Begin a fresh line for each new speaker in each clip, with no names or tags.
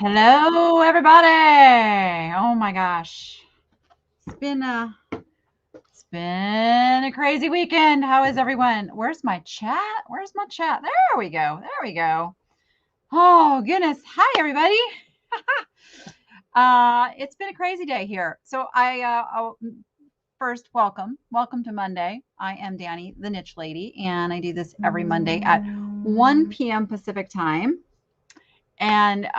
Hello, everybody. Oh my gosh. It's been a it's been a crazy weekend. How is everyone? Where's my chat? Where's my chat? There we go. There we go. Oh goodness. Hi everybody. It's been a crazy day here. So first welcome to Monday. I am Danny, the niche lady, and I do this every Monday at 1 p.m. Pacific time. And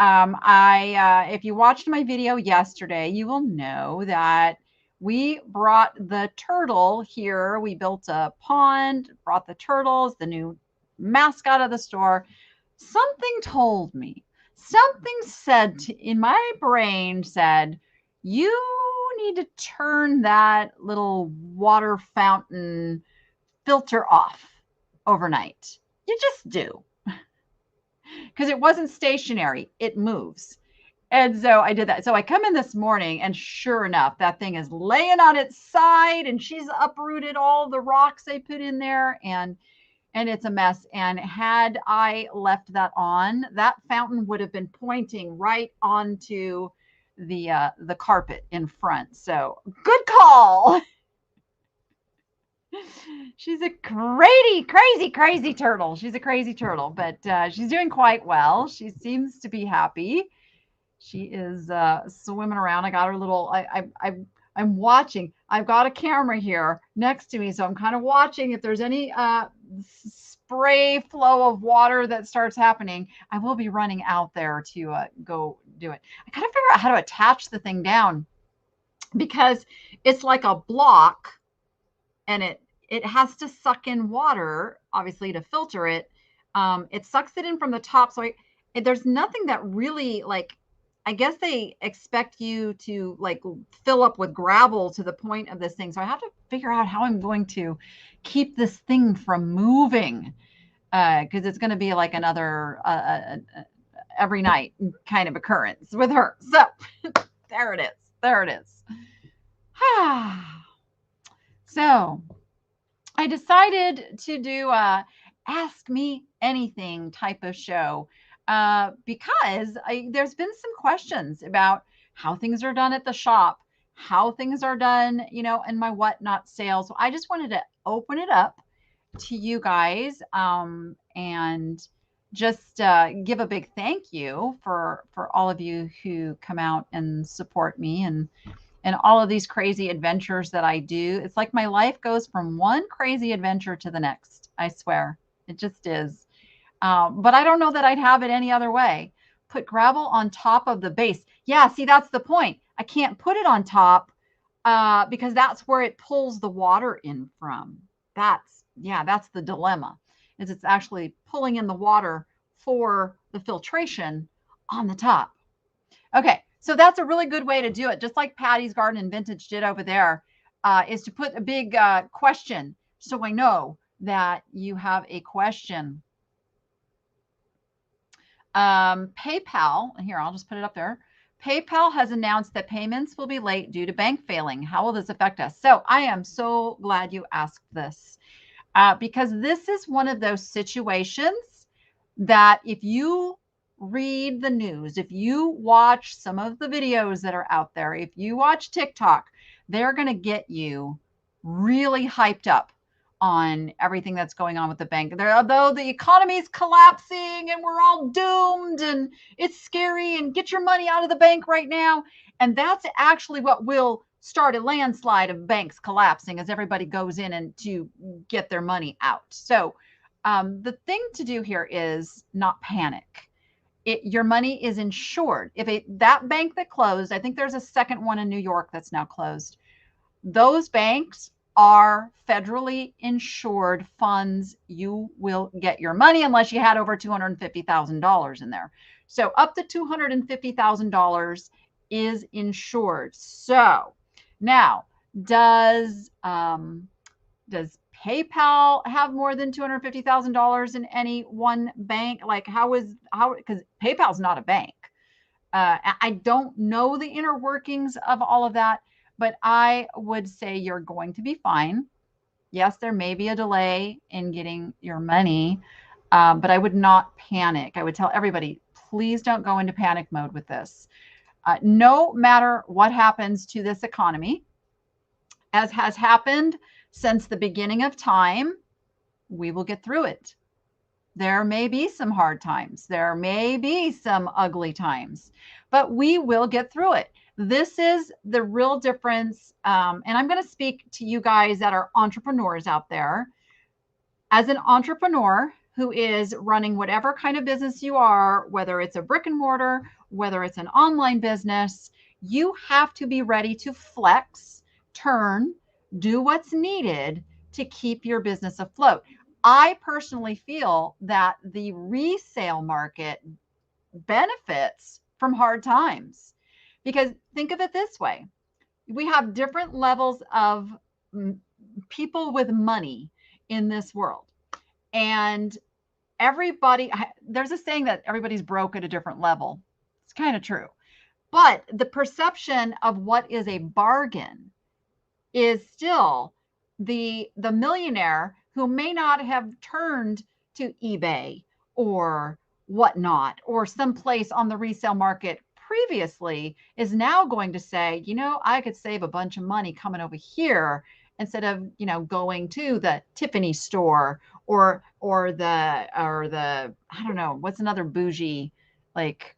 if you watched my video yesterday, you will know that we brought the turtle here. We built a pond, brought the turtles, the new mascot of the store. Something told me, something said in my brain said, you need to turn that little water fountain filter off overnight. You just do, because it wasn't stationary, it moves. And so I did that. So I come in this morning, and sure enough, that thing is laying on its side, and she's uprooted all the rocks I put in there, and it's a mess. And had I left that on, that fountain would have been pointing right onto the carpet in front. So good call. She's a crazy turtle. She's a crazy turtle, but she's doing quite well. She seems to be happy. She is swimming around. I got her little. I'm watching. I've got a camera here next to me, so I'm kind of watching if there's any spray flow of water that starts happening. I will be running out there to go do it. I gotta figure out how to attach the thing down, because it's like a block, and it has to suck in water, obviously, to filter it. It sucks it in from the top. So there's nothing that really, like, I guess they expect you to like fill up with gravel to the point of this thing. So I have to figure out how I'm going to keep this thing from moving, because it's going to be like another every night kind of occurrence with her. So there it is. There it is. So I decided to do a Ask Me Anything type of show, because there's been some questions about how things are done at the shop, how things are done, in my whatnot sales. So I just wanted to open it up to you guys, and just give a big thank you for all of you who come out and support me, and all of these crazy adventures that I do. It's like my life goes from one crazy adventure to the next. I swear, it just is. But I don't know that I'd have it any other way. Put gravel on top of the base. Yeah, see, that's the point. I can't put it on top, because that's where it pulls the water in from. That's the dilemma, is it's actually pulling in the water for the filtration on the top. Okay, so that's a really good way to do it. Just like Patty's Garden and Vintage did over there, is to put a big question, so I know that you have a question. PayPal, here, I'll just put it up there. PayPal has announced that payments will be late due to bank failing. How will this affect us? So I am so glad you asked this, because this is one of those situations that if you read the news, if you watch some of the videos that are out there, if you watch TikTok, they're going to get you really hyped up on everything that's going on with the bank. Although the economy is collapsing and we're all doomed and it's scary and get your money out of the bank right now. And that's actually what will start a landslide of banks collapsing, as everybody goes in and to get their money out. So the thing to do here is not panic. Your money is insured. If that bank that closed, I think there's a second one in New York that's now closed. Those banks are federally insured funds. You will get your money unless you had over $250,000 in there. So up to $250,000 is insured. So now, does PayPal have more than $250,000 in any one bank? Like because PayPal's not a bank. I don't know the inner workings of all of that, but I would say you're going to be fine. Yes, there may be a delay in getting your money, but I would not panic. I would tell everybody, please don't go into panic mode with this. No matter what happens to this economy, as has happened since the beginning of time, we will get through it. There may be some hard times. There may be some ugly times, but we will get through it. This is the real difference. And I'm going to speak to you guys that are entrepreneurs out there. As an entrepreneur who is running whatever kind of business you are, whether it's a brick and mortar, whether it's an online business, you have to be ready to flex, turn, do what's needed to keep your business afloat. I personally feel that the resale market benefits from hard times, because think of it this way. We have different levels of people with money in this world. And everybody, there's a saying that everybody's broke at a different level. It's kind of true. But the perception of what is a bargain is still the millionaire who may not have turned to eBay or whatnot, or someplace on the resale market previously, is now going to say, you know, I could save a bunch of money coming over here instead of, you know, going to the Tiffany store or the I don't know, what's another bougie, like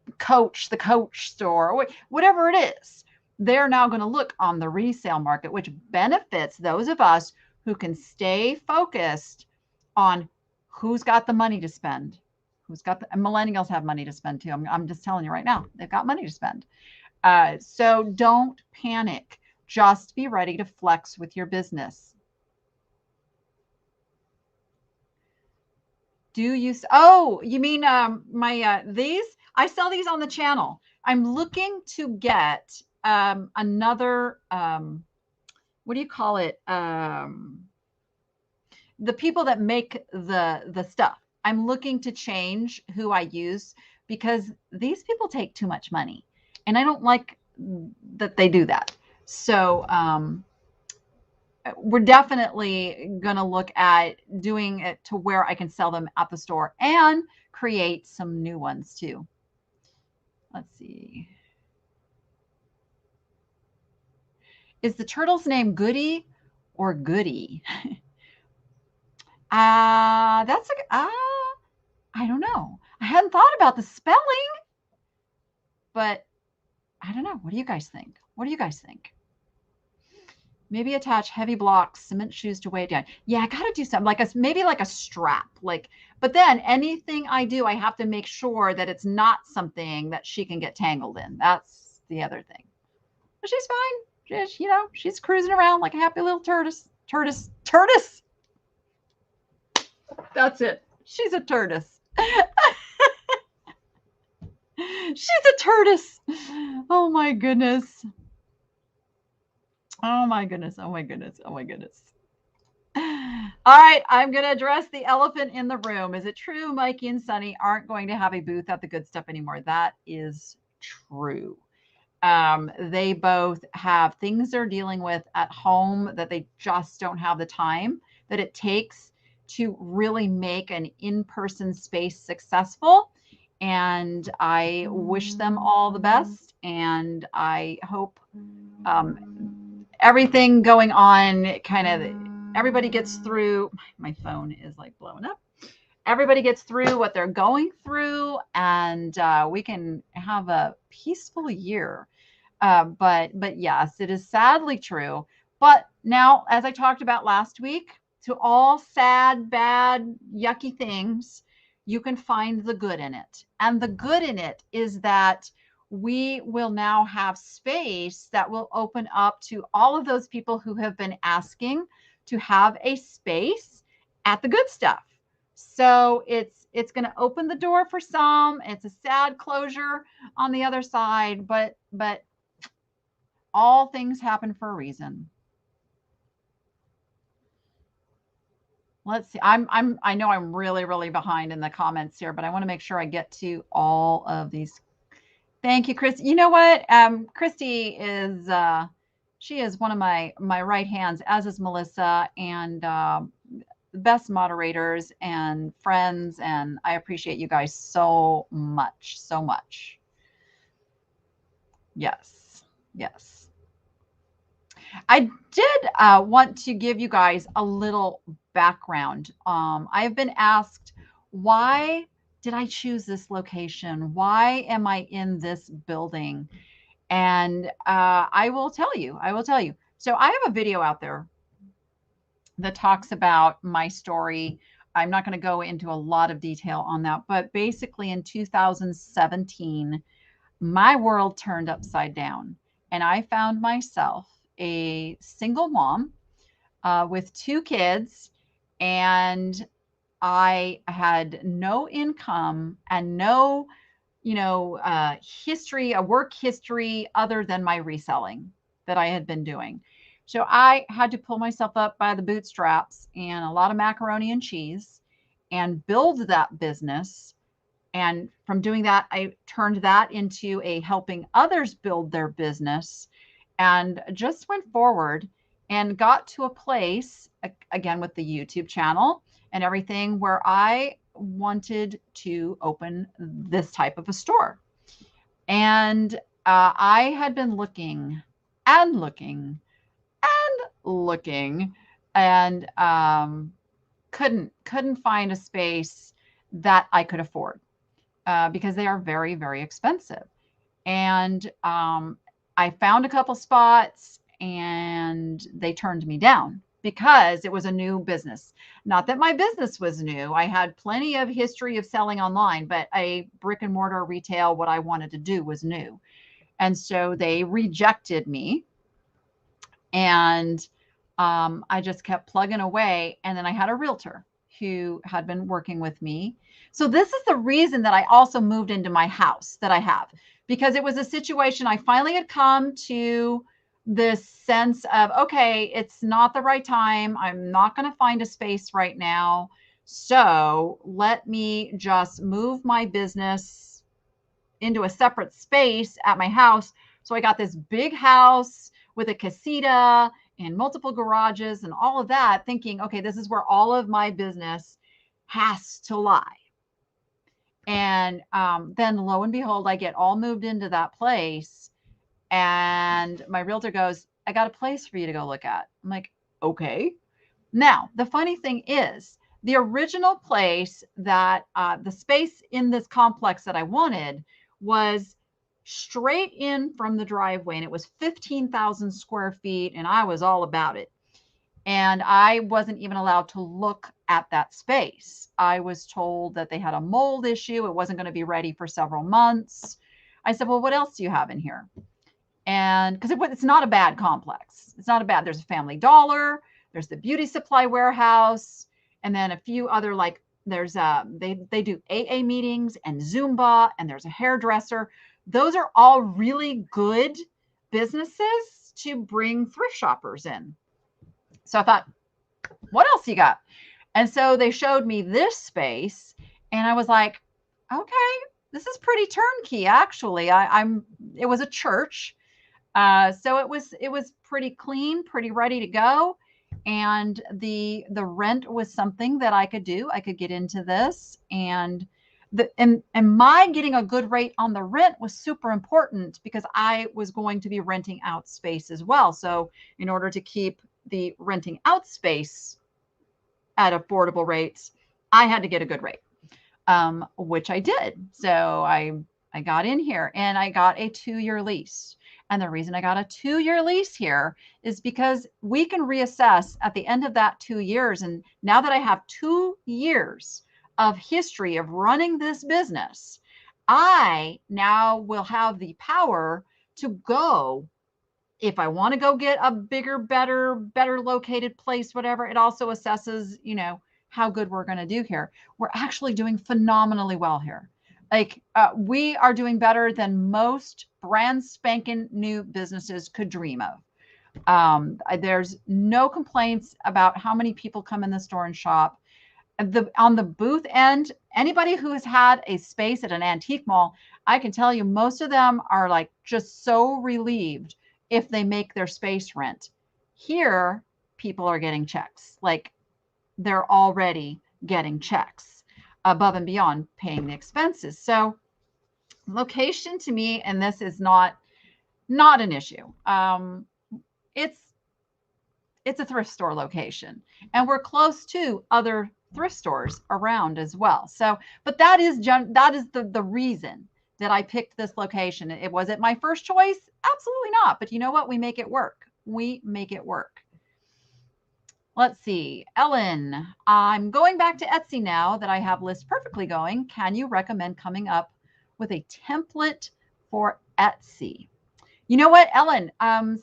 the Coach store, or whatever it is. They're now going to look on the resale market, which benefits those of us who can stay focused on who's got the money to spend, and millennials have money to spend too. I'm just telling you right now, they've got money to spend. So don't panic. Just be ready to flex with your business. Do you? Oh, you mean these? I sell these on the channel. I'm looking to get another, what do you call it? The people that make the stuff. I'm looking to change who I use, because these people take too much money, and I don't like that they do that. So we're definitely going to look at doing it to where I can sell them at the store and create some new ones too. Let's see. Is the turtle's name Goody or Goody? I don't know. I hadn't thought about the spelling, but I don't know. What do you guys think? What do you guys think? Maybe attach heavy blocks, cement shoes to weigh it down. Yeah, I got to do something maybe like a strap. But then anything I do, I have to make sure that it's not something that she can get tangled in. That's the other thing. But she's fine. She's cruising around like a happy little tortoise. That's it. She's a tortoise. She's a tortoise. Oh my goodness. Oh my goodness. Oh my goodness. Oh my goodness. All right. I'm going to address the elephant in the room. Is it true Mikey and Sunny aren't going to have a booth at the Good Stuff anymore? That is true. They both have things they're dealing with at home that they just don't have the time that it takes to really make an in-person space successful. And I wish them all the best. And I hope everything going on, everybody gets through. My phone is like blowing up. Everybody gets through what they're going through, and we can have a peaceful year. But yes, it is sadly true. But now, as I talked about last week, to all sad, bad, yucky things, you can find the good in it. And the good in it is that we will now have space that will open up to all of those people who have been asking to have a space at the Good Stuff. So it's going to open the door for some. It's a sad closure on the other side, but all things happen for a reason. Let's see. I know I'm really behind in the comments here, but I want to make sure I get to all of these. Thank you, Chris. You know what? Christy is she is one of my right hands, as is Melissa, and best moderators and friends, and I appreciate you guys so much, so much. Yes, yes. I did want to give you guys a little background. I have been asked, why did I choose this location? Why am I in this building? And I will tell you, I will tell you. So I have a video out there that talks about my story. I'm not going to go into a lot of detail on that, but basically in 2017, my world turned upside down, and I found myself a single mom with two kids, and I had no income and no, history, a work history other than my reselling that I had been doing. So I had to pull myself up by the bootstraps and a lot of macaroni and cheese and build that business. And from doing that, I turned that into a helping others build their business and just went forward and got to a place, again, with the YouTube channel and everything, where I wanted to open this type of a store. And I had been looking and looking and looking and couldn't find a space that I could afford because they are very, very expensive. And I found a couple spots and they turned me down because it was a new business. Not that my business was new. I had plenty of history of selling online, but a brick and mortar retail, what I wanted to do was new. And so they rejected me. And I just kept plugging away. And then I had a realtor who had been working with me. So this is the reason that I also moved into my house that I have, because it was a situation I finally had come to this sense of, okay, it's not the right time. I'm not going to find a space right now. So let me just move my business into a separate space at my house. So I got this big house with a casita and multiple garages and all of that, thinking, okay, this is where all of my business has to lie. And then lo and behold, I get all moved into that place. And my realtor goes, I got a place for you to go look at. I'm like, okay. Now, the funny thing is, the original place that the space in this complex that I wanted was straight in from the driveway, and it was 15,000 square feet, and I was all about it. And I wasn't even allowed to look at that space. I was told that they had a mold issue. It wasn't going to be ready for several months. I said, well, what else do you have in here? And because it's not a bad complex. It's not a bad, there's a Family Dollar, there's the beauty supply warehouse, and then a few other, like there's they do AA meetings and Zumba, and there's a hairdresser. Those are all really good businesses to bring thrift shoppers in. So I thought, what else you got? And so they showed me this space, and I was like, okay, this is pretty turnkey, actually. It was a church. So it was pretty clean, pretty ready to go. And the rent was something that I could do. I could get into this, and my getting a good rate on the rent was super important because I was going to be renting out space as well. So in order to keep the renting out space at affordable rates, I had to get a good rate, which I did. So I got in here and I got a 2-year lease. And the reason I got a 2-year lease here is because we can reassess at the end of that 2 years. And now that I have 2 years of history of running this business, I now will have the power to go, if I want to go get a bigger, better located place, whatever. It also assesses, how good we're going to do here. We're actually doing phenomenally well here. Like we are doing better than most brand spanking new businesses could dream of. There's no complaints about how many people come in the store and shop. On the booth end, anybody who has had a space at an antique mall, I can tell you most of them are like just so relieved if they make their space rent. Here, people are getting checks. Like they're already getting checks above and beyond paying the expenses. So location to me, and this is not an issue. It's a thrift store location, and we're close to other thrift stores around as well. So, but that is the reason that I picked this location. It wasn't my first choice, absolutely not. But you know what? We make it work. We make it work. Let's see, Ellen, I'm going back to Etsy now that I have list perfectly going. Can you recommend coming up with a template for Etsy? You know what, Ellen?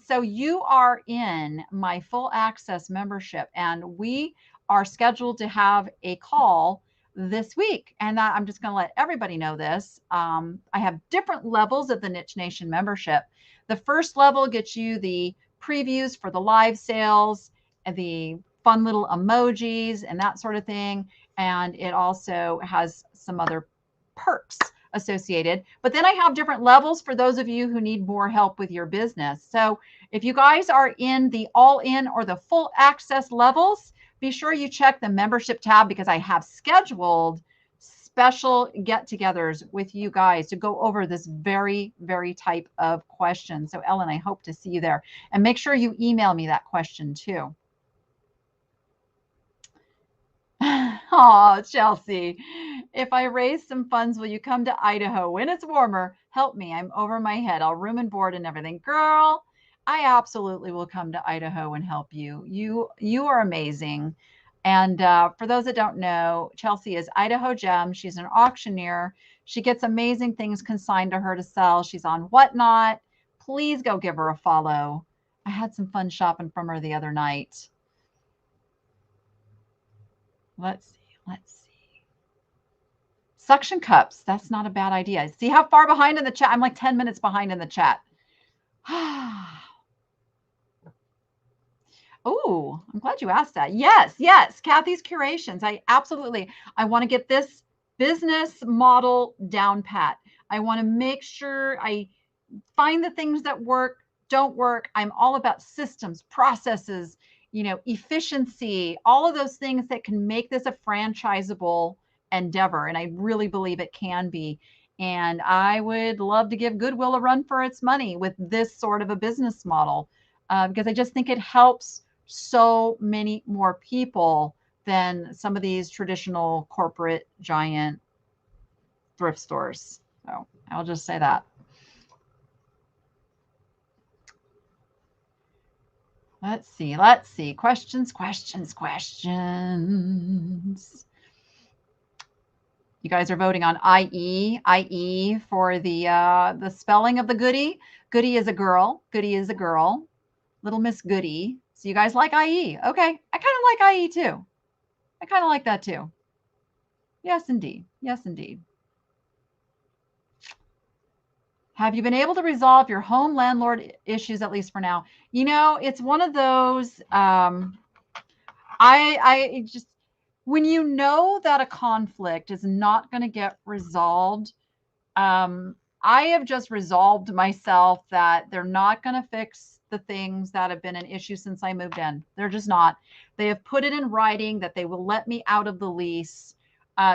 So you are in my full access membership, and we are scheduled to have a call this week. And I'm just going to let everybody know this. I have different levels of the Niche Nation membership. The first level gets you the previews for the live sales and the fun little emojis and that sort of thing. And it also has some other perks associated. But then I have different levels for those of you who need more help with your business. So if you guys are in the all-in or the full access levels, be sure you check the membership tab, because I have scheduled special get-togethers with you guys to go over this very, very type of question. So Ellen, I hope to see you there. And make sure you email me that question too. Oh, Chelsea, if I raise some funds, will you come to Idaho when it's warmer? Help me. I'm over my head. I'll room and board and everything. Girl, I absolutely will come to Idaho and help you. You are amazing. And for those that don't know, Chelsea is Idaho Gem. She's an auctioneer. She gets amazing things consigned to her to sell. She's on Whatnot. Please go give her a follow. I had some fun shopping from her the other night. Let's see. Suction cups. That's not a bad idea. See how far behind in the chat? I'm like 10 minutes behind in the chat. Oh, I'm glad you asked that. Yes. Kathy's Curations. I want to get this business model down pat. I want to make sure I find the things that work, don't work. I'm all about systems, processes, efficiency, all of those things that can make this a franchisable endeavor. And I really believe it can be. And I would love to give Goodwill a run for its money with this sort of a business model, because I just think it helps so many more people than some of these traditional corporate giant thrift stores. So I'll just say that. Let's see. Questions. You guys are voting on IE for the spelling of the Goody. Goody is a girl. Little Miss Goody. So you guys like IE. Okay. I kind of like IE too. I kind of like that too. Yes, indeed. Have you been able to resolve your home landlord issues, at least for now? It's one of those, I just, when you know that a conflict is not going to get resolved, I have just resolved myself that they're not going to fix the things that have been an issue since I moved in. They're just not. They have put it in writing that they will let me out of the lease.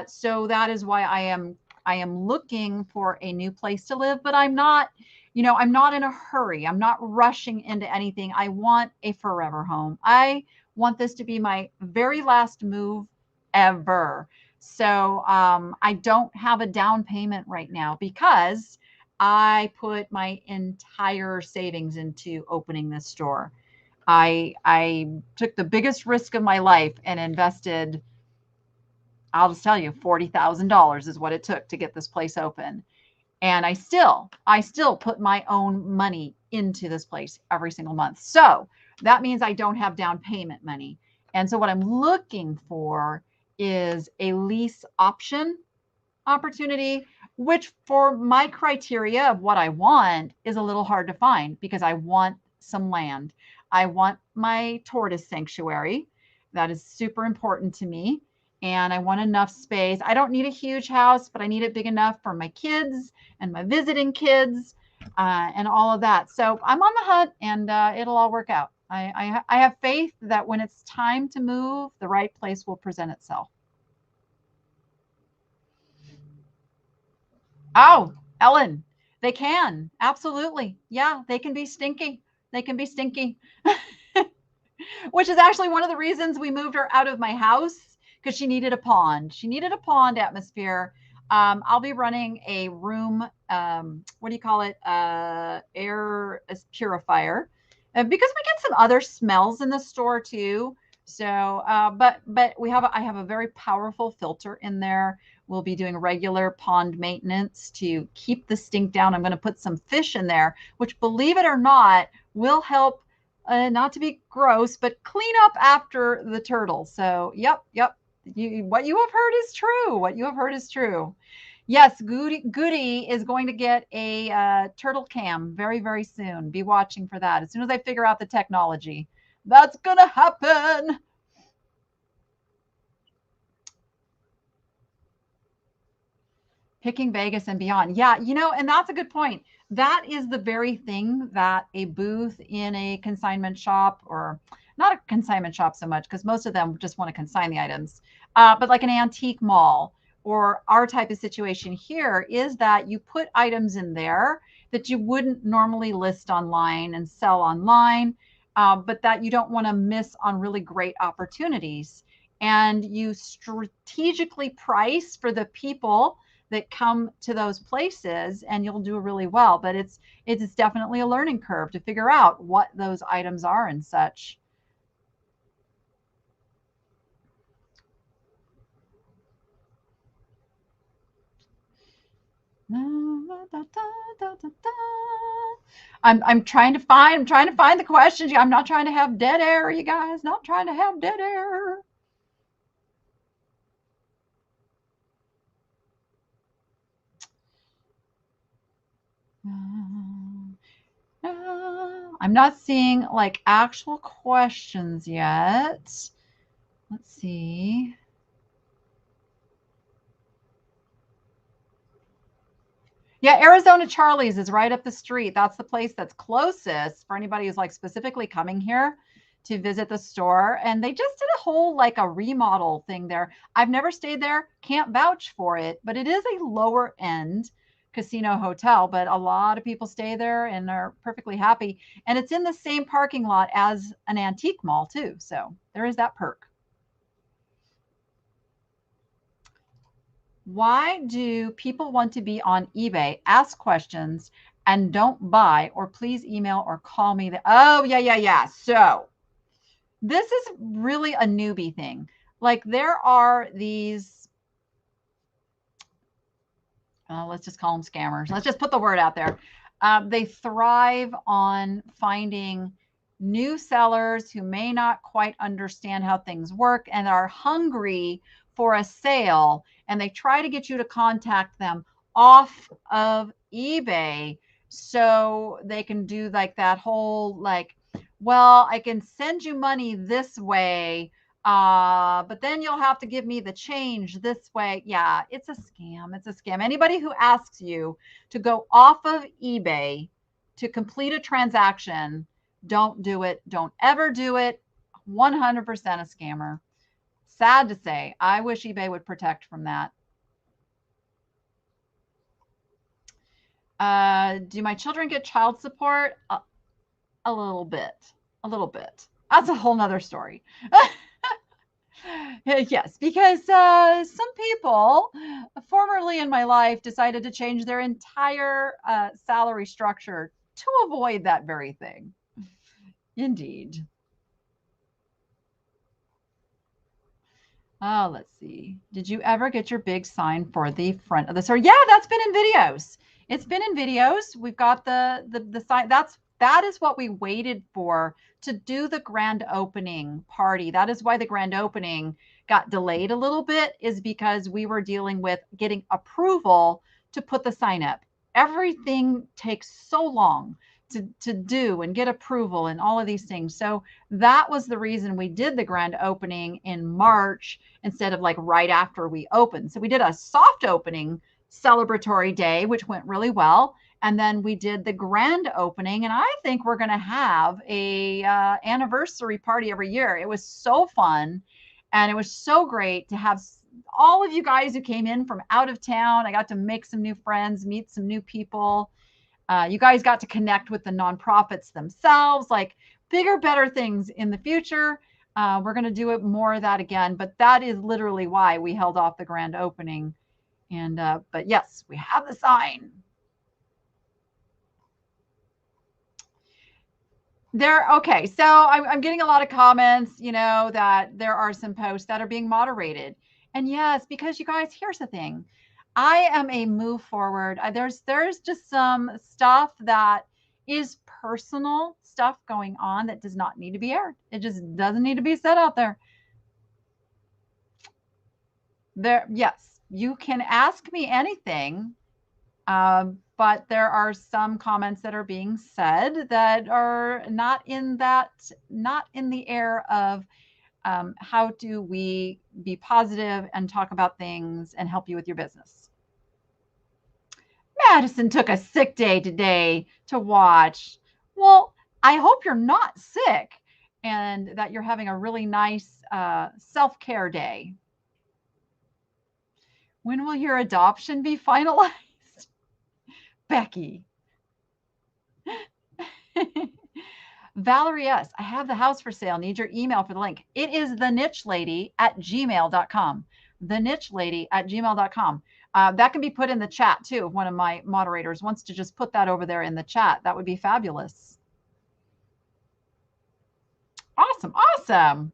So that is why I am looking for a new place to live, but I'm not in a hurry. I'm not rushing into anything. I want a forever home. I want this to be my very last move ever. So I don't have a down payment right now because I put my entire savings into opening this store. I took the biggest risk of my life and invested, I'll just tell you, $40,000 is what it took to get this place open. And I still put my own money into this place every single month. So that means I don't have down payment money. And so what I'm looking for is a lease option opportunity, which for my criteria of what I want is a little hard to find, because I want some land. I want my tortoise sanctuary. That is super important to me. And I want enough space. I don't need a huge house, but I need it big enough for my kids and my visiting kids and all of that. So I'm on the hunt, and it'll all work out. I have faith that when it's time to move, the right place will present itself. Oh, Ellen, they can. Absolutely. Yeah, they can be stinky. They can be stinky. Which is actually one of the reasons we moved her out of my house, because she needed a pond. She needed a pond atmosphere. I'll be running a room, what do you call it? Air purifier, because we get some other smells in the store too. So, but I have a very powerful filter in there. We'll be doing regular pond maintenance to keep the stink down. I'm going to put some fish in there, which, believe it or not, will help, not to be gross, but clean up after the turtle. So, yep. What you have heard is true. What you have heard is true. Yes, Goody is going to get a turtle cam very, very soon. Be watching for that. As soon as I figure out the technology, that's going to happen. Picking Vegas and beyond. Yeah, and that's a good point. That is the very thing that a booth in a consignment shop, or not a consignment shop so much, because most of them just want to consign the items, but like an antique mall or our type of situation here, is that you put items in there that you wouldn't normally list online and sell online, but that you don't want to miss on really great opportunities. And you strategically price for the people that come to those places, and you'll do really well. But it's definitely a learning curve to figure out what those items are and such. I'm trying to find the questions. I'm not trying to have dead air, you guys. Not trying to have dead air. I'm not seeing like actual questions yet. Let's see. Yeah, Arizona Charlie's is right up the street. That's the place that's closest for anybody who's like specifically coming here to visit the store. And they just did a whole like a remodel thing there. I've never stayed there, can't vouch for it, but it is a lower end casino hotel, but a lot of people stay there and are perfectly happy. And it's in the same parking lot as an antique mall too. So there is that perk. Why do people want to be on eBay, ask questions, and don't buy? Or please email or call me. Oh, yeah. So this is really a newbie thing. Like there are these, let's just call them scammers. Let's just put the word out there. They thrive on finding new sellers who may not quite understand how things work and are hungry for a sale, and they try to get you to contact them off of eBay so they can do like that whole like, well, I can send you money this way, but then you'll have to give me the change this way. Yeah, it's a scam. It's a scam. Anybody who asks you to go off of eBay to complete a transaction, don't do it. Don't ever do it. 100% a scammer. Sad to say. I wish eBay would protect from that. Do my children get child support? A little bit. A little bit. That's a whole nother story. Yes, because some people formerly in my life decided to change their entire salary structure to avoid that very thing. Indeed. Oh, let's see. Did you ever get your big sign for the front of the store? Yeah, that's been in videos. It's been in videos. We've got the sign. That is what we waited for to do the grand opening party. That is why the grand opening got delayed a little bit, is because we were dealing with getting approval to put the sign up. Everything takes so long to do and get approval and all of these things. So that was the reason we did the grand opening in March instead of like right after we opened. So we did a soft opening celebratory day, which went really well. And then we did the grand opening, and I think we're going to have a anniversary party every year. It was so fun, and it was so great to have all of you guys who came in from out of town. I got to make some new friends, meet some new people. You guys got to connect with the nonprofits themselves, like bigger, better things in the future. We're going to do it more of that again, but that is literally why we held off the grand opening. And but yes, we have the sign. Okay, so I'm getting a lot of comments, that there are some posts that are being moderated. And yes, because you guys, here's the thing. I am a move forward. There's just some stuff that is personal stuff going on that does not need to be aired. It just doesn't need to be said out there. Yes, you can ask me anything. But there are some comments that are being said that are not in the air of how do we be positive and talk about things and help you with your business. Madison took a sick day today to watch. Well, I hope you're not sick and that you're having a really nice self-care day. When will your adoption be finalized? Becky. Valerie S. I have the house for sale. Need your email for the link. It is thenichelady@gmail.com. Thenichelady@gmail.com. That can be put in the chat too. If one of my moderators wants to just put that over there in the chat, that would be fabulous. Awesome. Awesome.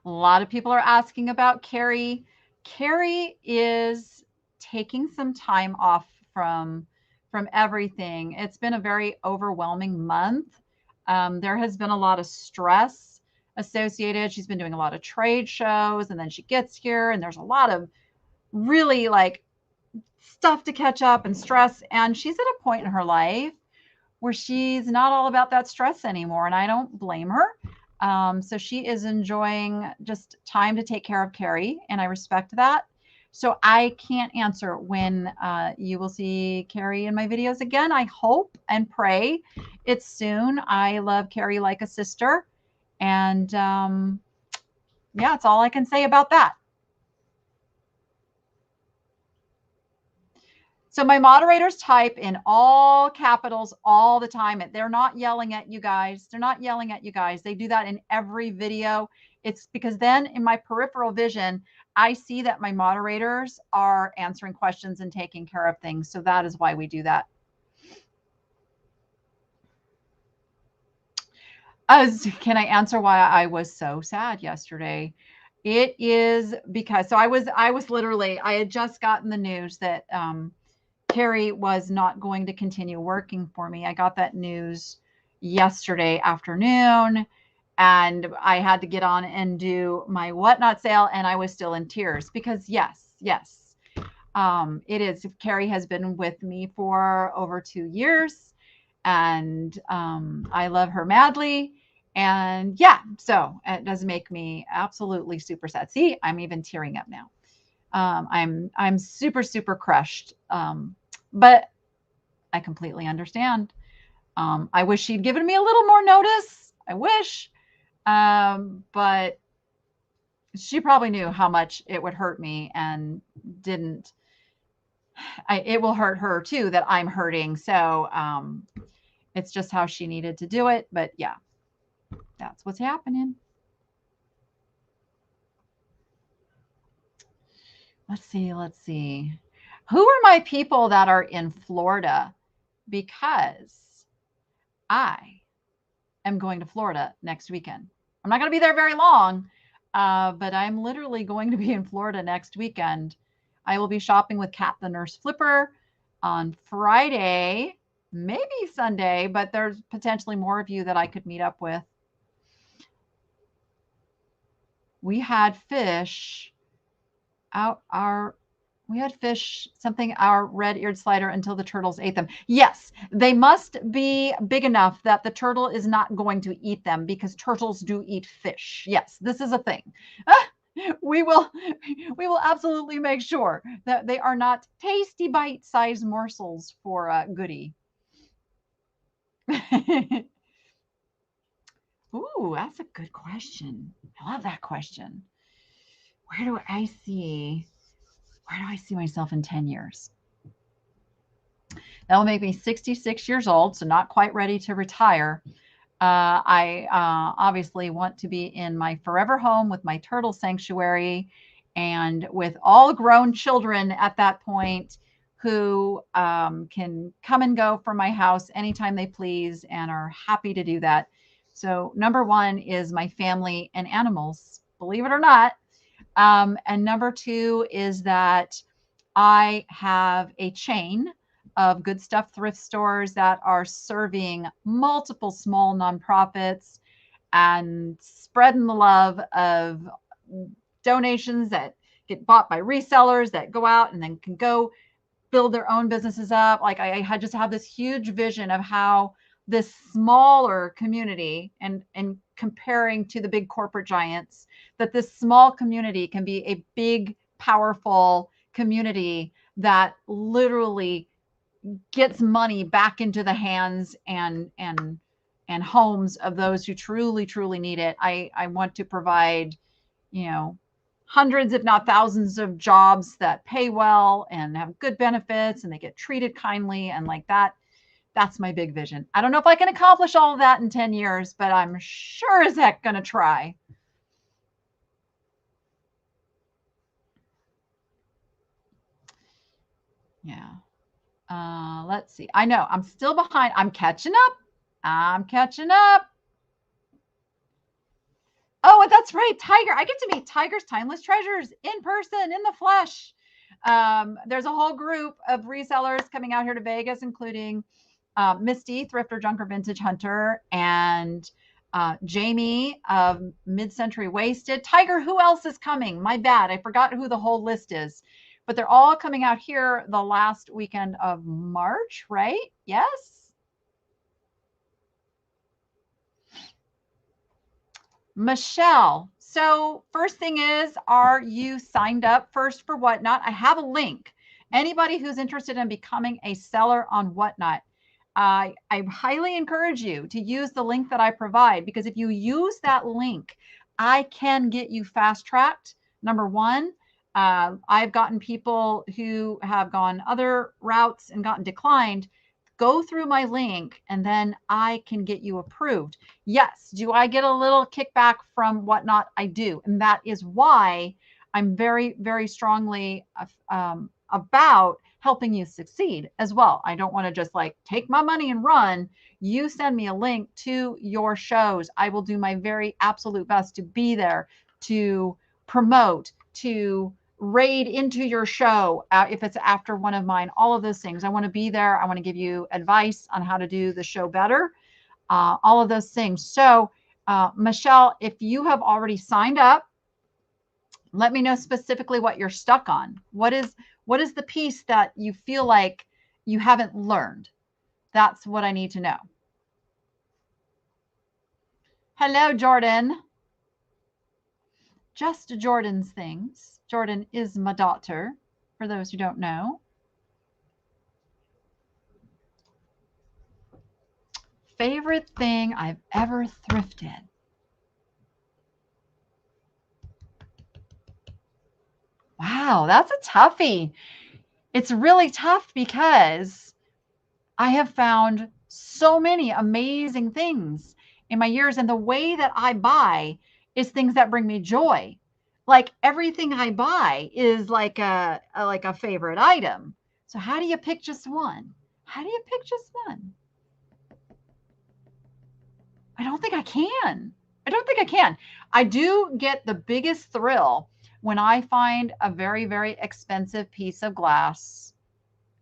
A lot of people are asking about Carrie. Carrie is taking some time off from everything. It's been a very overwhelming month. There has been a lot of stress associated. She's been doing a lot of trade shows, and then she gets here and there's a lot of really like stuff to catch up and stress. And she's at a point in her life where she's not all about that stress anymore. And I don't blame her. So she is enjoying just time to take care of Carrie, and I respect that. So I can't answer when you will see Carrie in my videos again. I hope and pray it's soon. I love Carrie like a sister. And yeah, that's all I can say about that. So my moderators type in all capitals all the time. They're not yelling at you guys. They're not yelling at you guys. They do that in every video. It's because then in my peripheral vision, I see that my moderators are answering questions and taking care of things. So that is why we do that. Can I answer why I was so sad yesterday? It is because, so I was literally, I had just gotten the news that Carrie was not going to continue working for me. I got that news yesterday afternoon, and I had to get on and do my whatnot sale, and I was still in tears because yes, it is. Carrie has been with me for over 2 years, and I love her madly. And yeah, so it does make me absolutely super sad. See, I'm even tearing up now. I'm super, super crushed. But I completely understand. I wish she'd given me a little more notice. I wish. But she probably knew how much it would hurt me and didn't. It will hurt her too that I'm hurting. So it's just how she needed to do it. But yeah, that's what's happening. Let's see. Who are my people that are in Florida? Because I am going to Florida next weekend. I'm not going to be there very long, but I'm literally going to be in Florida next weekend. I will be shopping with Kat the Nurse Flipper on Friday, maybe Sunday, but there's potentially more of you that I could meet up with. We had fish our red-eared slider until the turtles ate them. Yes, they must be big enough that the turtle is not going to eat them because turtles do eat fish. Yes, this is a thing. we will absolutely make sure that they are not tasty bite-sized morsels for Goody. Ooh, that's a good question. I love that question. Where do I see myself in 10 years? That will make me 66 years old, so not quite ready to retire. I obviously want to be in my forever home with my turtle sanctuary and with all grown children at that point who can come and go from my house anytime they please and are happy to do that. So, number one is my family and animals, believe it or not. And number two is that I have a chain of good stuff thrift stores that are serving multiple small nonprofits and spreading the love of donations that get bought by resellers that go out and then can go build their own businesses up. Like I just have this huge vision of how this smaller community and comparing to the big corporate giants, that this small community can be a big, powerful community that literally gets money back into the hands and homes of those who truly need it. I want to provide, you know, hundreds, if not thousands of jobs that pay well and have good benefits and they get treated kindly and like that. That's my big vision. I don't know if I can accomplish all of that in 10 years, but I'm sure as heck going to try. Yeah. Let's see. I know I'm still behind. I'm catching up. I'm catching up. Oh, and that's right, Tiger. I get to meet Tiger's Timeless Treasures in person, in the flesh. There's a whole group of resellers coming out here to Vegas, including Misty, Thrifter, Junker, Vintage Hunter, and Jamie of Mid-Century Wasted. Tiger, who else is coming? My bad. I forgot who the whole list is. But they're all coming out here the last weekend of March, right? Yes? Michelle. So, first thing is, are you signed up first for Whatnot? I have a link. Anybody who's interested in becoming a seller on Whatnot, I highly encourage you to use the link that I provide, because if you use that link, I can get you fast tracked. Number one, I've gotten people who have gone other routes and gotten declined. Go through my link and then I can get you approved. Yes. Do I get a little kickback from Whatnot? I do. And that is why I'm very, very strongly about helping you succeed as well. I don't want to just like take my money and run. You send me a link to your shows. I will do my very absolute best to be there, to promote, to raid into your show if it's after one of mine, all of those things. I want to be there. I want to give you advice on how to do the show better, all of those things. So, Michelle, if you have already signed up, let me know specifically what you're stuck on. What is the piece that you feel like you haven't learned? That's what I need to know. Hello, Jordan. Just Jordan's things. Jordan is my daughter, for those who don't know. Favorite thing I've ever thrifted. Wow, that's a toughie. It's really tough because I have found so many amazing things in my years, and the way that I buy is things that bring me joy. Like everything I buy is like a favorite item. So how do you pick just one? How do you pick just one? I don't think I can. I don't think I can. I do get the biggest thrill when I find a very, very expensive piece of glass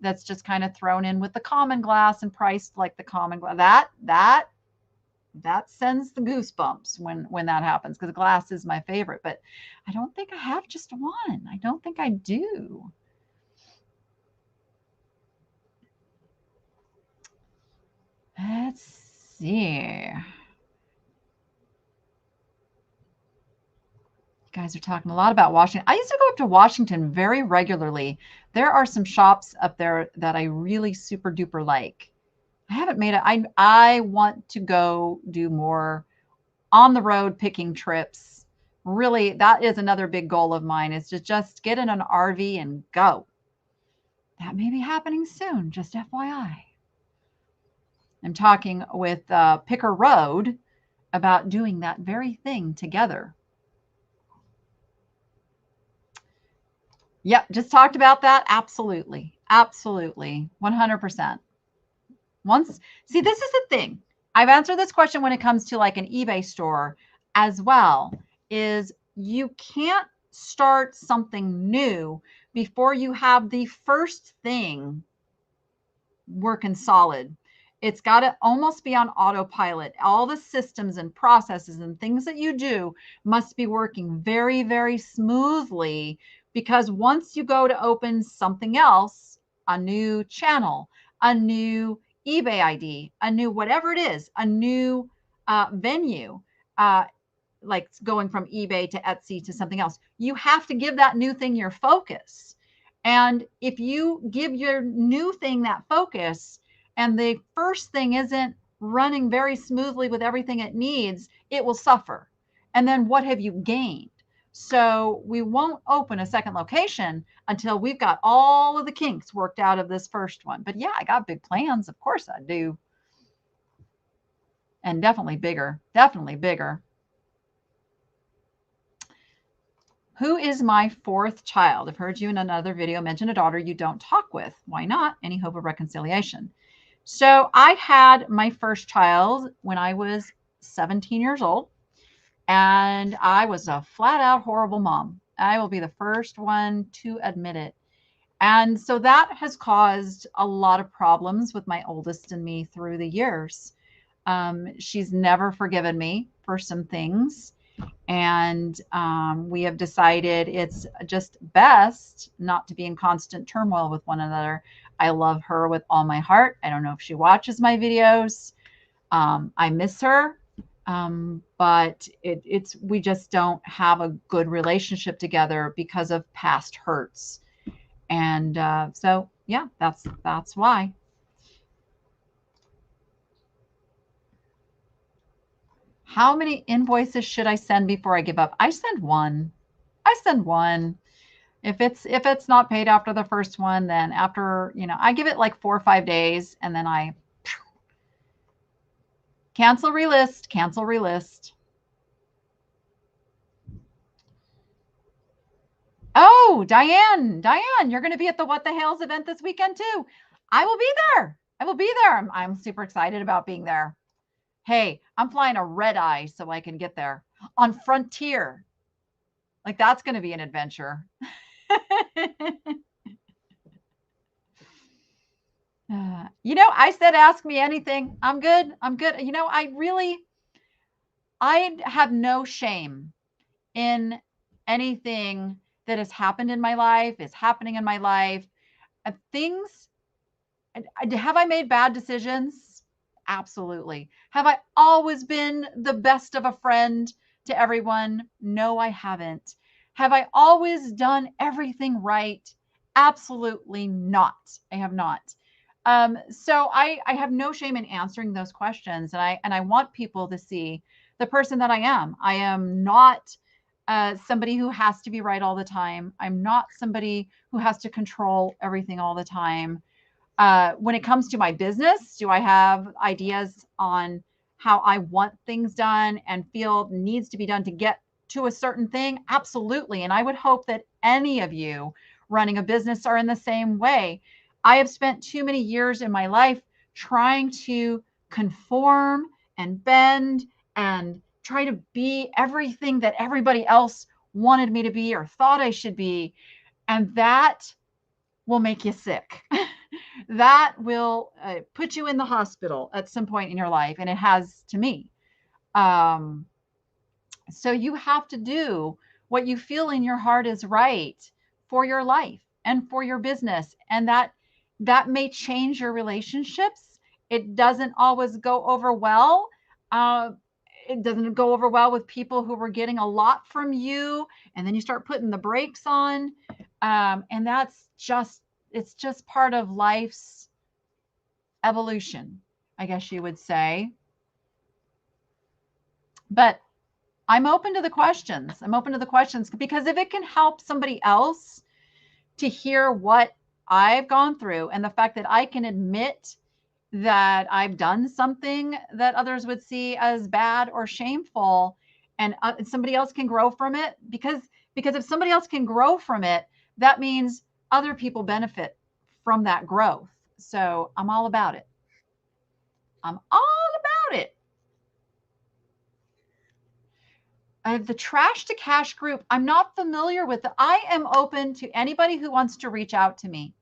that's just kind of thrown in with the common glass and priced like the common glass. That sends the goosebumps when that happens, because glass is my favorite. But I don't think I have just one. I don't think I do. Let's see. Guys are talking a lot about Washington. I used to go up to Washington very regularly. There are some shops up there that I really super duper like. I haven't made it. I want to go do more on the road picking trips. Really, that is another big goal of mine, is to just get in an RV and go. That may be happening soon, just FYI. I'm talking with Picker Road about doing that very thing together. Yep, just talked about that. Absolutely. Absolutely. 100%. See, this is the thing. I've answered this question when it comes to like an eBay store as well, is you can't start something new before you have the first thing working solid. It's got to almost be on autopilot. All the systems and processes and things that you do must be working very, very smoothly, because once you go to open something else, a new channel, a new eBay ID, a new whatever it is, a new venue, like going from eBay to Etsy to something else, you have to give that new thing your focus. And if you give your new thing that focus and the first thing isn't running very smoothly with everything it needs, it will suffer. And then what have you gained? So we won't open a second location until we've got all of the kinks worked out of this first one. But yeah, I got big plans. Of course I do. And definitely bigger, definitely bigger. Who is my fourth child? I've heard you in another video mention a daughter you don't talk with. Why not? Any hope of reconciliation? So I had my first child when I was 17 years old, and I was a flat out horrible mom. I will be the first one to admit it. And so that has caused a lot of problems with my oldest and me through the years. She's never forgiven me for some things. And we have decided it's just best not to be in constant turmoil with one another. I love her with all my heart. I don't know if she watches my videos. I miss her. But we just don't have a good relationship together because of past hurts. And so, yeah, that's why. How many invoices should I send before I give up? I send one. I send one. If it's not paid after the first one, then after, I give it like 4 or 5 days, and then I cancel, relist, cancel, relist. Oh, Diane, you're going to be at the What the Hales event this weekend too. I will be there. I will be there. I'm super excited about being there. Hey, I'm flying a red eye so I can get there on Frontier. Like, that's going to be an adventure. I said, ask me anything. I'm good. I'm good. I have no shame in anything that has happened in my life, is happening in my life. Have I made bad decisions? Absolutely. Have I always been the best of a friend to everyone? No, I haven't. Have I always done everything right? Absolutely not. I have not. So I have no shame in answering those questions, and I want people to see the person that I am. I am not somebody who has to be right all the time. I'm not somebody who has to control everything all the time. When it comes to my business, do I have ideas on how I want things done and feel needs to be done to get to a certain thing? Absolutely. And I would hope that any of you running a business are in the same way. I have spent too many years in my life trying to conform and bend and try to be everything that everybody else wanted me to be or thought I should be. And that will make you sick. That will put you in the hospital at some point in your life. And it has to me. So you have to do what you feel in your heart is right for your life and for your business. And that may change your relationships. It doesn't always go over well. it doesn't go over well with people who were getting a lot from you, and then you start putting the brakes on. And it's just part of life's evolution, I guess you would say. But I'm open to the questions. I'm open to the questions because if it can help somebody else to hear what I've gone through and the fact that I can admit that I've done something that others would see as bad or shameful, and somebody else can grow from it, because if somebody else can grow from it, that means other people benefit from that growth. So I'm all about it. I'm all about it. The Trash to Cash group, I'm not familiar with it. I am open to anybody who wants to reach out to me.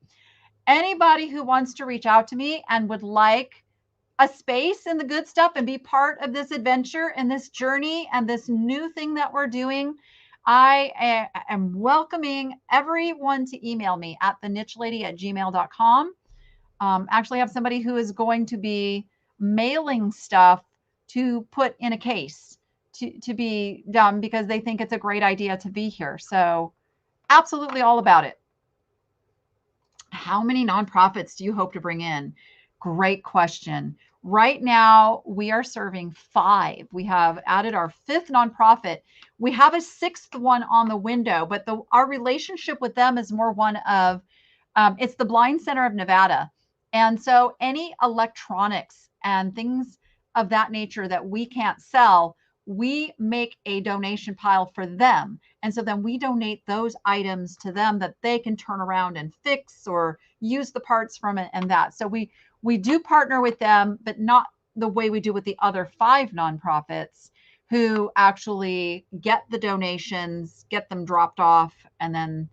Anybody who wants to reach out to me and would like a space in the good stuff and be part of this adventure and this journey and this new thing that we're doing, I am welcoming everyone to email me at thenichelady@gmail.com. Actually have somebody who is going to be mailing stuff to put in a case to be done because they think it's a great idea to be here. So absolutely all about it. How many nonprofits do you hope to bring in? Great question. Right now, we are serving 5. We have added our 5th nonprofit. We have a 6th one on the window, but our relationship with them is more one of, it's the Blind Center of Nevada. And so any electronics and things of that nature that we can't sell, we make a donation pile for them. And so then we donate those items to them that they can turn around and fix or use the parts from it and that. So we do partner with them, but not the way we do with the other 5 nonprofits who actually get the donations, get them dropped off, and then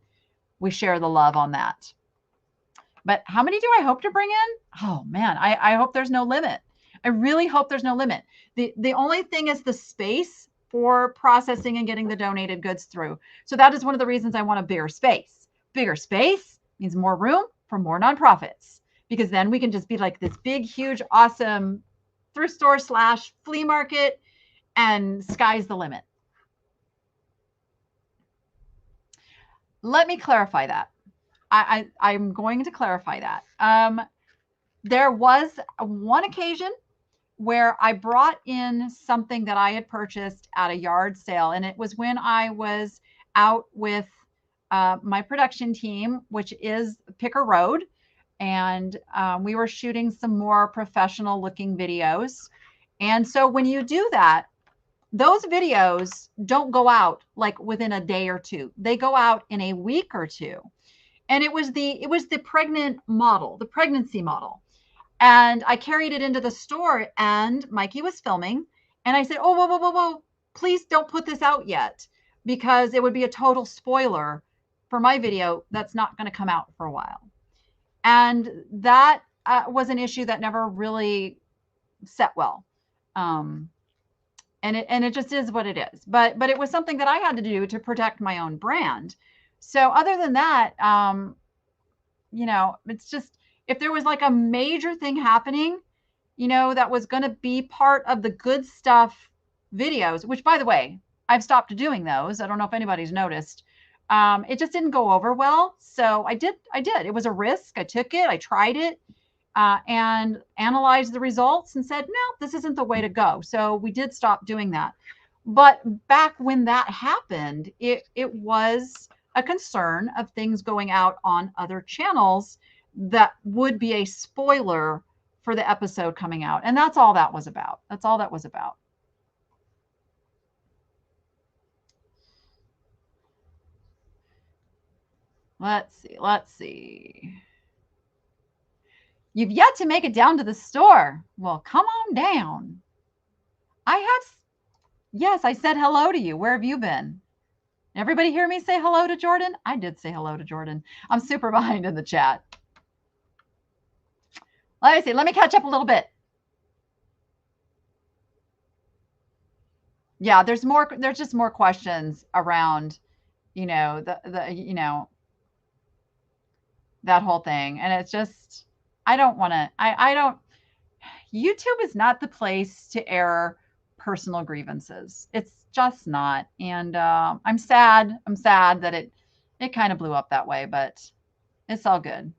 we share the love on that. But how many do I hope to bring in? Oh man, I hope there's no limit. I really hope there's no limit. The only thing is the space for processing and getting the donated goods through. So that is one of the reasons I want a bigger space. Bigger space means more room for more nonprofits, because then we can just be like this big, huge, awesome thrift store / flea market, and sky's the limit. Let me clarify that. I'm going to clarify that. There was one occasion where I brought in something that I had purchased at a yard sale. And it was when I was out with my production team, which is Picker Road. And we were shooting some more professional looking videos. And so when you do that, those videos don't go out like within a day or two. They go out in a week or two. And it was the pregnant model, the pregnancy model. And I carried it into the store, and Mikey was filming. And I said, oh, whoa, please don't put this out yet, because it would be a total spoiler for my video that's not going to come out for a while. And that was an issue that never really set well. And it just is what it is. But it was something that I had to do to protect my own brand. So other than that, it's just, if there was like a major thing happening, that was going to be part of the good stuff videos, which, by the way, I've stopped doing those. I don't know if anybody's noticed. It just didn't go over well. So I did. It was a risk. I took it. I tried it and analyzed the results and said, no, this isn't the way to go. So we did stop doing that. But back when that happened, it was a concern of things going out on other channels that would be a spoiler for the episode coming out. And that's all that was about. That's all that was about. Let's see. You've yet to make it down to the store. Well, come on down. Yes, I said hello to you. Where have you been? Everybody hear me say hello to Jordan? I did say hello to Jordan. I'm super behind in the chat. Let me see. Let me catch up a little bit. Yeah, there's just more questions around, that whole thing. And it's just, I don't, YouTube is not the place to air personal grievances. It's just not. And I'm sad. I'm sad that it kind of blew up that way, but it's all good.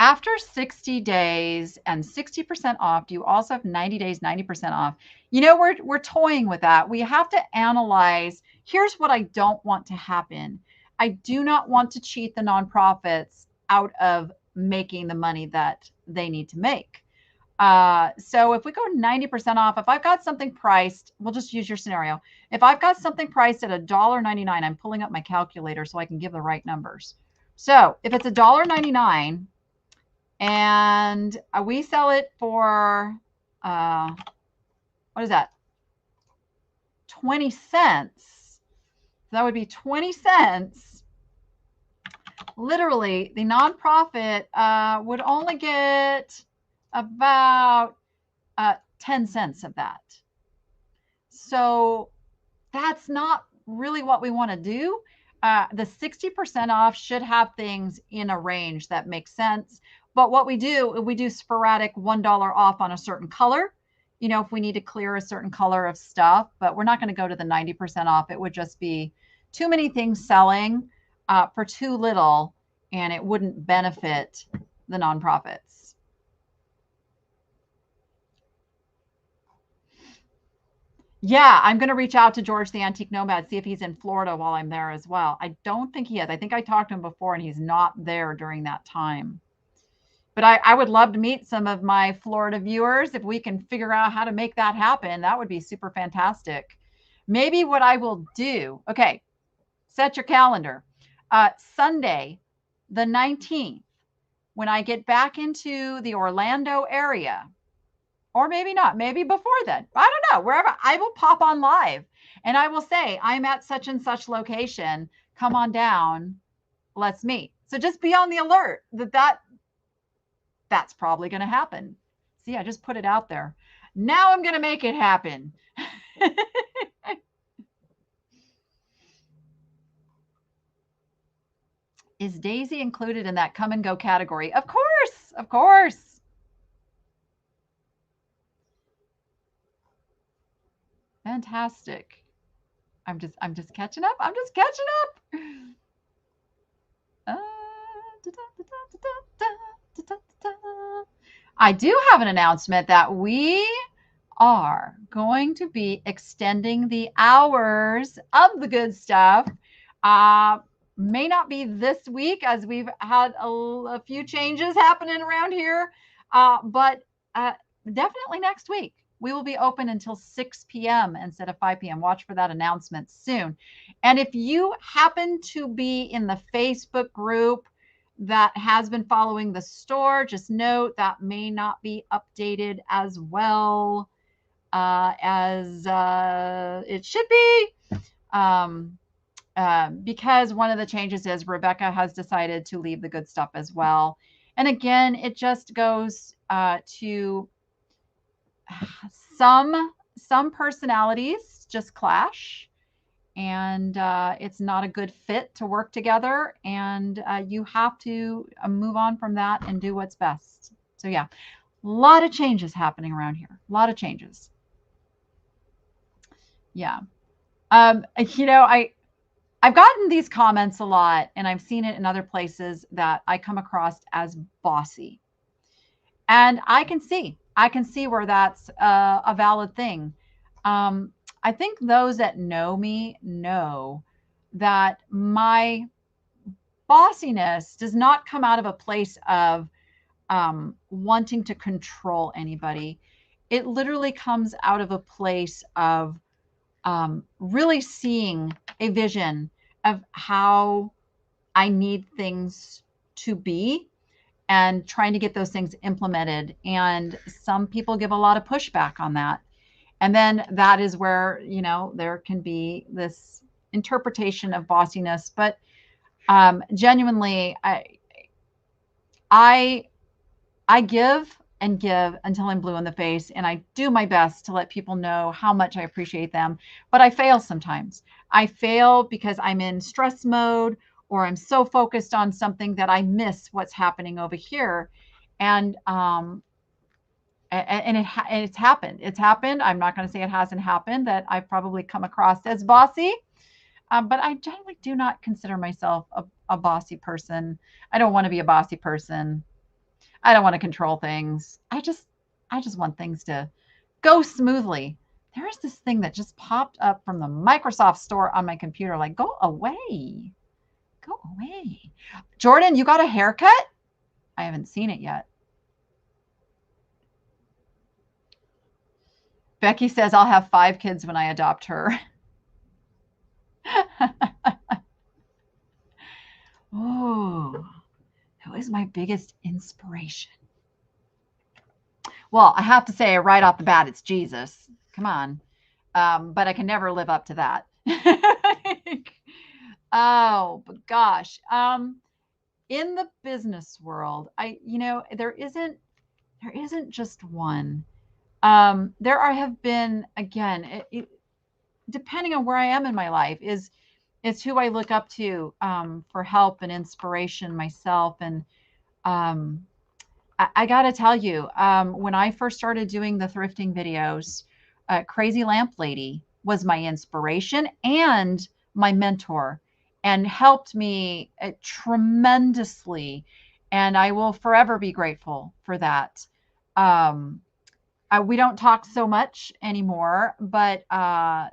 After 60 days and 60% off, do you also have 90 days, 90% off? You know, we're toying with that. We have to analyze. Here's what I don't want to happen. I do not want to cheat the nonprofits out of making the money that they need to make. So if we go 90% off, if I've got something priced, we'll just use your scenario. If I've got something priced at $1.99, I'm pulling up my calculator so I can give the right numbers. So if it's $1.99, and we sell it for, what is that? 20 cents. That would be 20 cents. Literally, the nonprofit would only get about 10 cents of that. So that's not really what we want to do. The 60% off should have things in a range that makes sense. But what we do sporadic $1 off on a certain color, you know, if we need to clear a certain color of stuff, but we're not going to go to the 90% off. It would just be too many things selling for too little, and it wouldn't benefit the nonprofits. Yeah, I'm going to reach out to George the Antique Nomad, see if he's in Florida while I'm there as well. I don't think he is. I think I talked to him before, and he's not there during that time. But I would love to meet some of my Florida viewers. If we can figure out how to make that happen, that would be super fantastic. Maybe what I will do, okay, set your calendar. Sunday, the 19th, when I get back into the Orlando area, or maybe not, maybe before then, I don't know, wherever, I will pop on live and I will say, I'm at such and such location, come on down, let's meet. So just be on the alert that's probably going to happen. See, I just put it out there. Now I'm going to make it happen. Is Daisy included in that come and go category? Of course, of course. Fantastic. I'm just catching up. I'm just catching up. I do have an announcement that we are going to be extending the hours of the good stuff. May not be this week as we've had a few changes happening around here, but definitely next week. We will be open until 6 p.m. instead of 5 p.m. Watch for that announcement soon. And if you happen to be in the Facebook group that has been following the store, just note that may not be updated as well as it should be. Because one of the changes is Rebecca has decided to leave the good stuff as well. And again, it just goes to some personalities just clash, and it's not a good fit to work together, and you have to move on from that and do what's best. So yeah, a lot of changes happening around here. A lot of changes. Yeah. You know, I've gotten these comments a lot, and I've seen it in other places that I come across as bossy. And I can see where that's a valid thing. I think those that know me know that my bossiness does not come out of a place of wanting to control anybody. It literally comes out of a place of really seeing a vision of how I need things to be and trying to get those things implemented. And some people give a lot of pushback on that. And then that is where, you know, there can be this interpretation of bossiness. But genuinely, I give and give until I'm blue in the face, and I do my best to let people know how much I appreciate them. But I fail sometimes. I fail because I'm in stress mode, or I'm so focused on something that I miss what's happening over here. And And it's happened. It's happened. I'm not going to say it hasn't happened, that I've probably come across as bossy. But I generally do not consider myself a bossy person. I don't want to be a bossy person. I don't want to control things. I just want things to go smoothly. There is this thing that just popped up from the Microsoft store on my computer, like, go away. Go away. Jordan, you got a haircut? I haven't seen it yet. Becky says I'll have 5 kids when I adopt her. Oh, who is my biggest inspiration? Well, I have to say right off the bat, it's Jesus. Come on. But I can never live up to that. Oh, but gosh. In the business world, there isn't just one. Have been, again, depending on where I am in my life, is who I look up to for help and inspiration myself. And I got to tell you, when I first started doing the thrifting videos, Crazy Lamp Lady was my inspiration and my mentor, and helped me tremendously. And I will forever be grateful for that. We don't talk so much anymore, but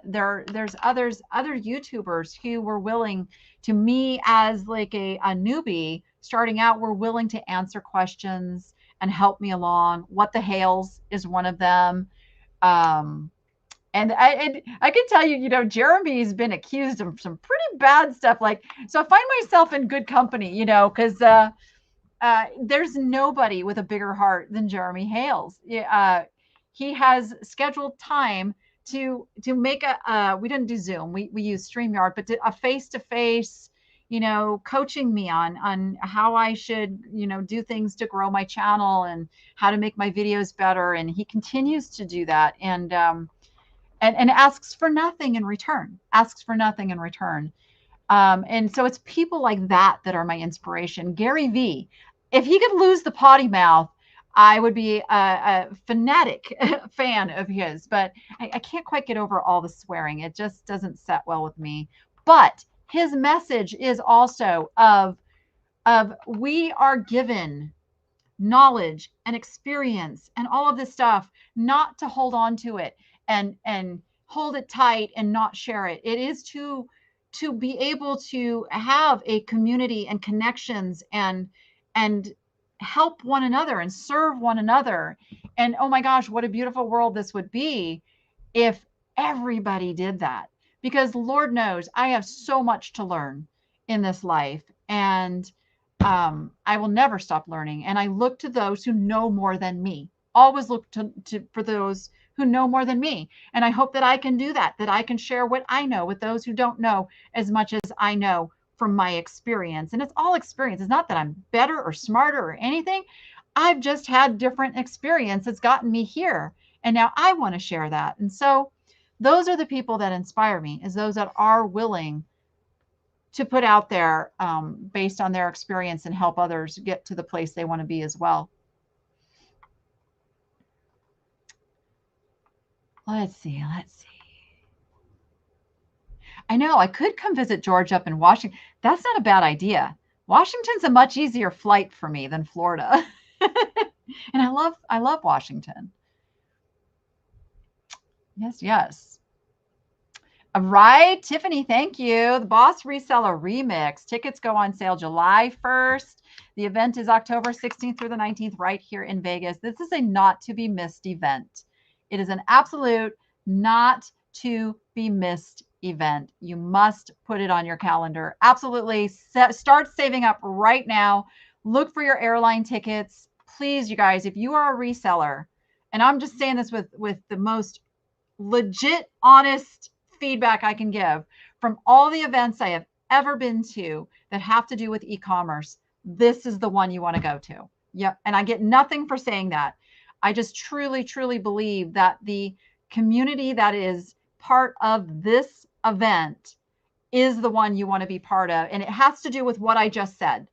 there's other YouTubers who were willing to, me as like a newbie starting out, were willing to answer questions and help me along. What the Hales is one of them. And I can tell you, Jeremy's been accused of some pretty bad stuff. Like, so I find myself in good company, because there's nobody with a bigger heart than Jeremy Hales. He has scheduled time to make we didn't do Zoom, we use StreamYard, but a face-to-face, coaching me on how I should, do things to grow my channel and how to make my videos better. And he continues to do that. And asks for nothing in return, And so it's people like that that are my inspiration. Gary Vee, if he could lose the potty mouth, I would be a fanatic fan of his, but I can't quite get over all the swearing. It just doesn't set well with me. But his message is also of we are given knowledge and experience and all of this stuff, not to hold on to it and hold it tight and not share it. It is to be able to have a community and connections and help one another and serve one another. And oh my gosh, what a beautiful world this would be if everybody did that. Because Lord knows I have so much to learn in this life, and I will never stop learning. And I look to those who know more than me. Always look for those who know more than me. And I hope that I can do that I can share what I know with those who don't know as much as I know from my experience. And it's all experience. It's not that I'm better or smarter or anything. I've just had different experience that's gotten me here. And now I want to share that. And so those are the people that inspire me, is those that are willing to put out there based on their experience and help others get to the place they want to be as well. Let's see. I know I could come visit George up in Washington. That's not a bad idea. Washington's a much easier flight for me than Florida. And I love Washington. Yes. All right, Tiffany, thank you. The Boss Reseller Remix. Tickets go on sale July 1st. The event is October 16th through the 19th right here in Vegas. This is a not to be missed event. It is an absolute not to be missed event. You must put it on your calendar. Absolutely. Start saving up right now. Look for your airline tickets. Please, you guys, if you are a reseller, and I'm just saying this with the most legit, honest feedback I can give from all the events I have ever been to that have to do with e-commerce, this is the one you want to go to. Yep. And I get nothing for saying that. I just truly, truly believe that the community that is part of this event is the one you want to be part of. And it has to do with what I just said.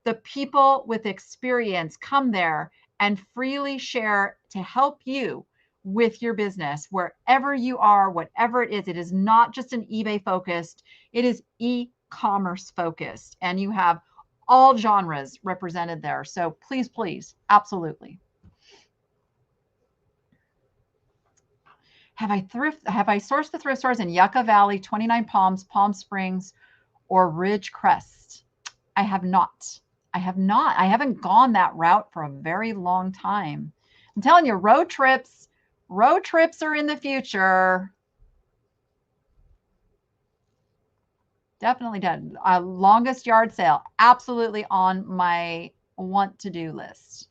The people with experience come there and freely share to help you with your business, wherever you are, whatever it is. It is not just an eBay focused, it is e-commerce focused, and you have all genres represented there. So please, please, absolutely. Have I sourced the thrift stores in Yucca Valley, 29 Palms, Palm Springs, or Ridge Crest? I have not. I have not. I haven't gone that route for a very long time. I'm telling you, road trips are in the future. Definitely done. Longest yard sale, absolutely on my want to do list.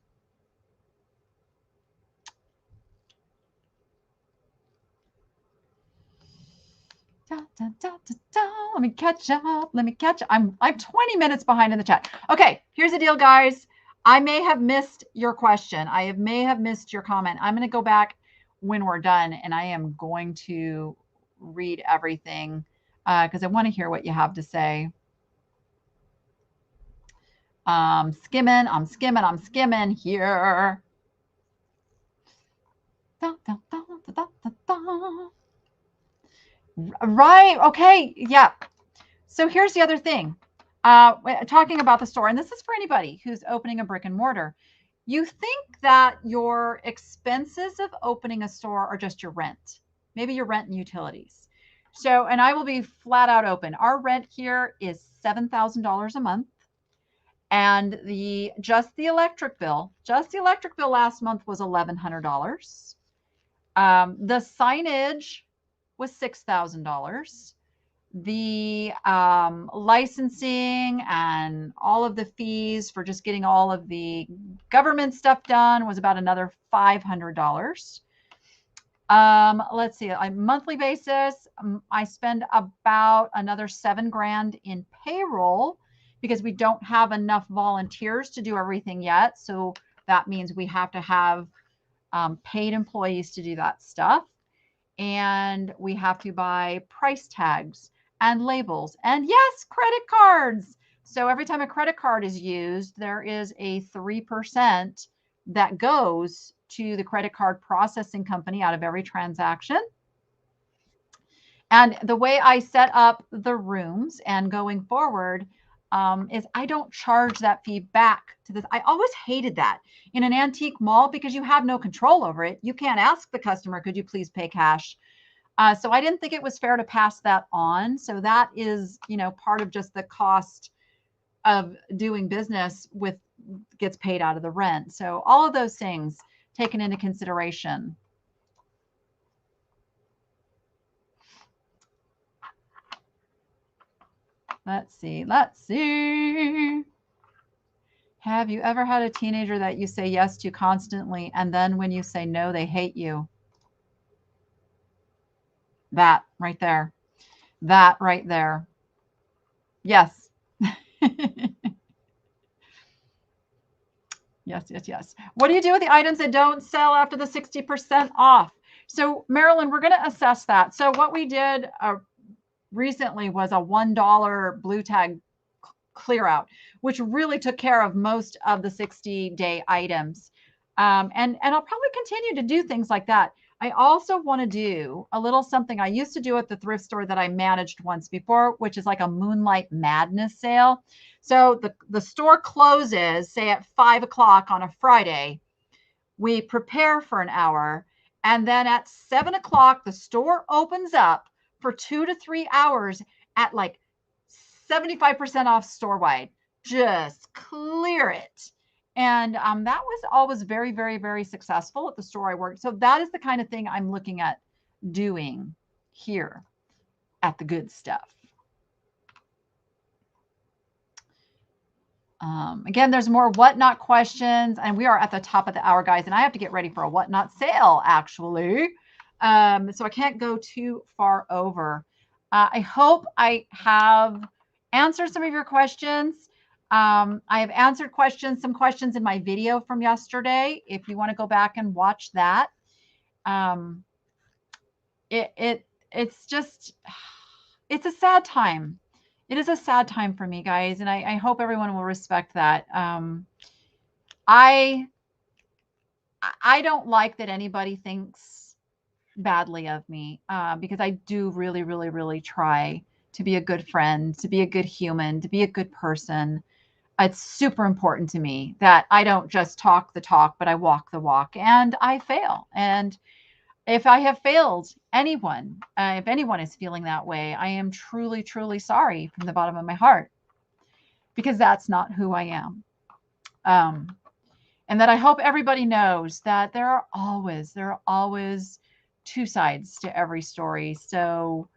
Da, da, da, da, da. Let me catch up. I'm 20 minutes behind in the chat. Okay, here's the deal, guys. I may have missed your question. May have missed your comment. I'm going to go back when we're done, and I am going to read everything because I want to hear what you have to say. I'm skimming here. Da, da, da, da, da, da. Right. Okay. Yeah. So here's the other thing. Talking about the store, and this is for anybody who's opening a brick and mortar. You think that your expenses of opening a store are just your rent, maybe your rent and utilities. So, and I will be flat out open. Our rent here is $7,000 a month. And just the electric bill last month was $1,100. The signage was $6,000. The licensing and all of the fees for just getting all of the government stuff done was about another $500. Let's see, on a monthly basis, I spend about another $7,000 in payroll because we don't have enough volunteers to do everything yet. So that means we have to have paid employees to do that stuff. And we have to buy price tags and labels and, yes, credit cards. So every time a credit card is used, there is a 3% that goes to the credit card processing company out of every transaction. And the way I set up the rooms and going forward is I don't charge that fee back to this. I always hated that in an antique mall because you have no control over it. You can't ask the customer, could you please pay cash? So I didn't think it was fair to pass that on. So that is, part of just the cost of doing business with gets paid out of the rent. So all of those things taken into consideration. Let's see. Have you ever had a teenager that you say yes to constantly, and then when you say no, they hate you? That right there. Yes. Yes. What do you do with the items that don't sell after the 60% off? So Marilyn, we're going to assess that. So what we did recently was a $1 blue tag clear out, which really took care of most of the 60-day items. And I'll probably continue to do things like that. I also want to do a little something I used to do at the thrift store that I managed once before, which is like a Moonlight Madness sale. So the store closes, say at 5 o'clock on a Friday. We prepare for an hour. And then at 7 o'clock, the store opens up for 2 to 3 hours at like 75% off store wide. Just clear it. And that was always very, very, very successful at the store I worked. So that is the kind of thing I'm looking at doing here at the Good Stuff. Again, there's more whatnot questions, and we are at the top of the hour, guys, and I have to get ready for a whatnot sale, actually. So I can't go too far over. I hope I have answered some of your questions. I have answered some questions in my video from yesterday. If you want to go back and watch that, it's a sad time. It is a sad time for me, guys, and I hope everyone will respect that. I I don't like that anybody thinks badly of me, because I do really, really, really try to be a good friend, to be a good human, to be a good person. It's super important to me that I don't just talk the talk, but I walk the walk, and I fail. And if I have failed anyone, if anyone is feeling that way, I am truly, truly sorry from the bottom of my heart, because that's not who I am. Um, and that I hope everybody knows that there are always two sides to every story. So,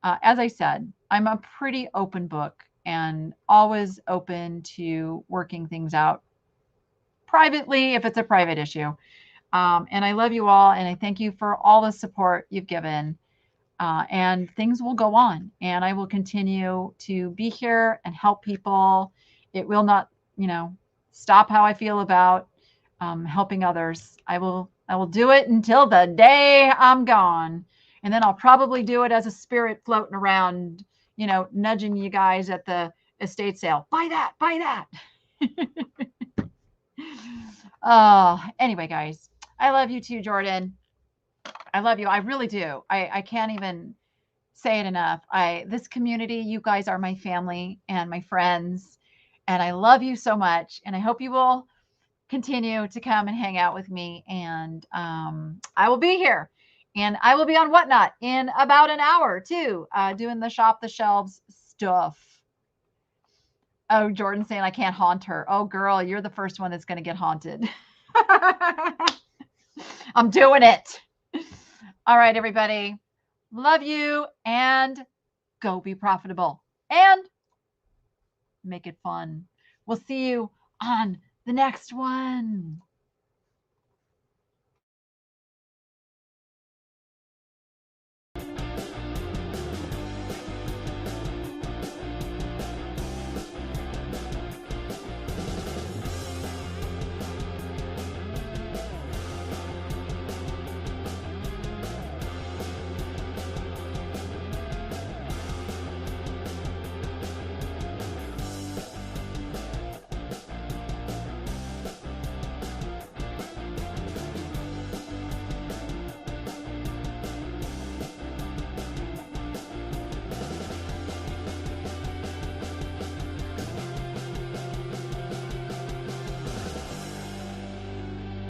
as I said, I'm a pretty open book and always open to working things out privately if it's a private issue. And I love you all, and I thank you for all the support you've given. And things will go on, and I will continue to be here and help people. It will not, stop how I feel about helping others. I will do it until the day I'm gone, and then I'll probably do it as a spirit floating around, nudging you guys at the estate sale. Buy that, buy that. Anyway, guys, I love you too, Jordan. I love you. I really do. I can't even say it enough. This community, you guys are my family and my friends, and I love you so much. And I hope you will continue to come and hang out with me. And I will be here, and I will be on Whatnot in about an hour too, doing the shop the shelves stuff. Oh, Jordan's saying I can't haunt her. Oh, girl, you're the first one that's going to get haunted. I'm doing it. All right, everybody. Love you, and go be profitable and make it fun. We'll see you on the next one.